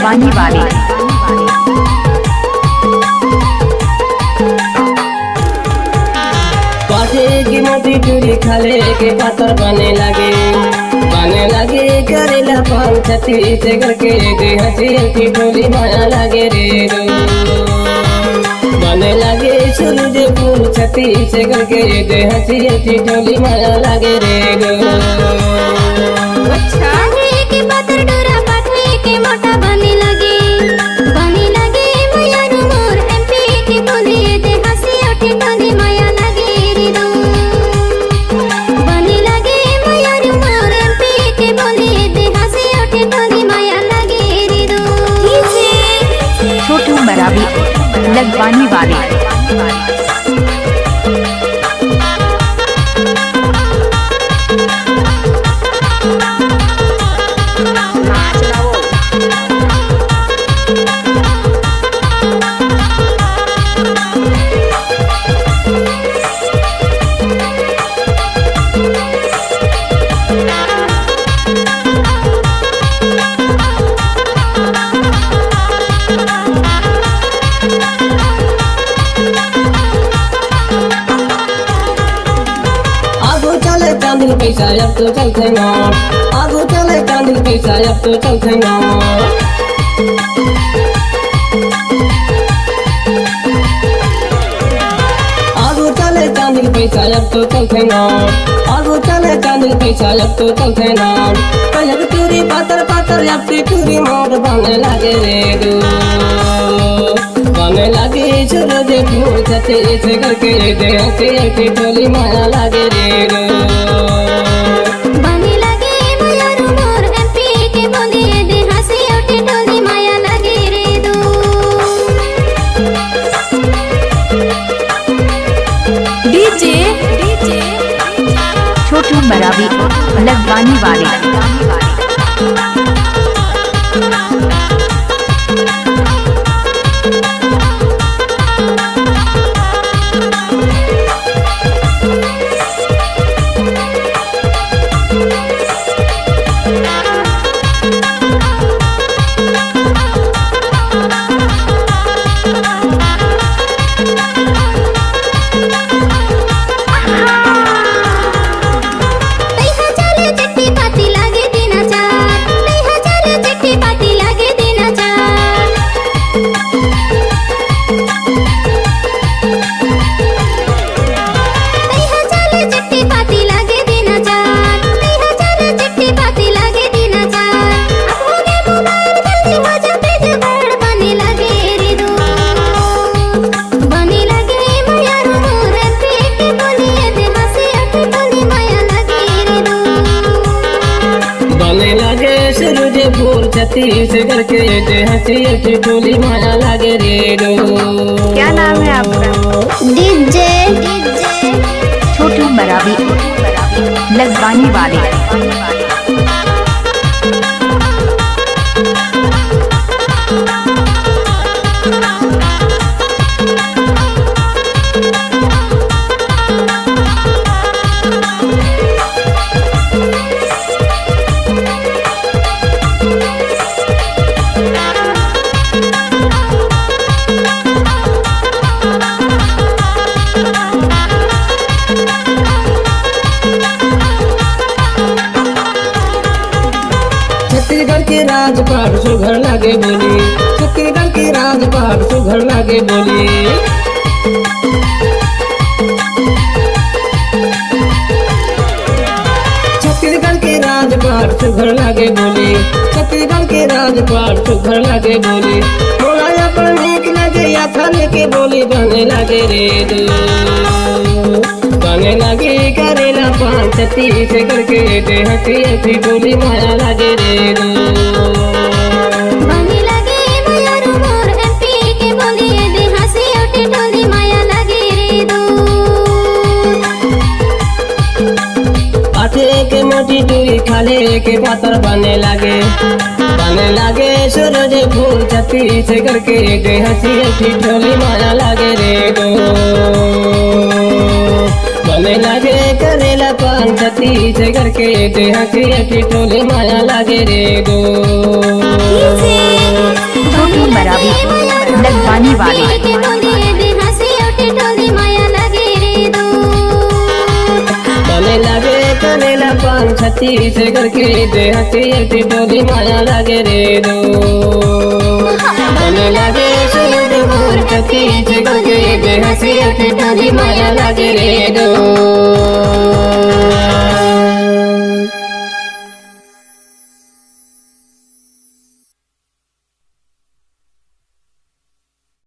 लगवाने वाले। पाथे की मोटी चूड़ी खाले के पातर बने लगे करेला पान छती से करके दे हंसी हंसी टोली माया लगे रे बने लगे सूरज फूल छती से करके दे हंसी हंसी टोली माया लगे रे के पातर डोरा पाथे के मोटा बने लगे मैया रू मोर एमपी के बोले दे हंसी उठे टोली माया लगे रे दो बने लगे मैया रू मोर एमपी के बोले दे हंसी उठे टोली माया लगे रे दो। छोटू मरावी लगवाने वाले। चांदी पैसा अब तो चलते ना आगो चले चांदी पैसा अब तो चलते ना आगो चले चांदी पैसा अब तो चलते ना आगो चले चांदी पैसा अब तो चलते ना पहले चूरी पातर पातर अब की चूरी मोर बने लगे रे दो बने लगे सूरज फूल छते से करके दे हंसी की टोली माया लगे रे बने लगे मैया रू मोर एमपी के बोले दे हंसी उठे टोली माया लगे रे दो। डीजे छोटू मरावी लगवाने वाले। फूल छती से करके दे हंसी हंसी टोली माया लगे रे दो। क्या नाम है आपका? डीजे छोटू मरावी लगवाने वाले। छत्तीसगढ़ के राजपाट सुघर लागे बोली छत्तीसगढ़ के राजपाट सुघर लागे बोली छत्तीसगढ़ के राजपाट सुघर लागे बोली छत्तीसगढ़ के राजपाट सुघर लागे बोली मोलाया पर नीक लगे या थाने के बोली बने लगे रे दो बने लगे करेला पान छती से करके दे हंसी हंसी टोली माया लगे रे दो बने लगे मैया रू मोर एमपी के बोले दे हंसी उठे टोली माया लगे रे दो। पाथे के मोटी चूड़ी खाले के पातर बने लगे सूरज फूल छती से करके दे हंसी हंसी टोली माया लगे रे दो बने लागे करेला पान छती से करके देहा की अठी टोली माया लागे रे दो छोटू मरावी लखवानी वाले के बोलिए दे हंसी उठे टोली माया लगे रे दो बने लागे करेला पान छती से करके देहा की अठी टोली माया लागे रे दो बने लागे सूरज मोर छती से करके देहा की अठी टोली माया लागे रे दो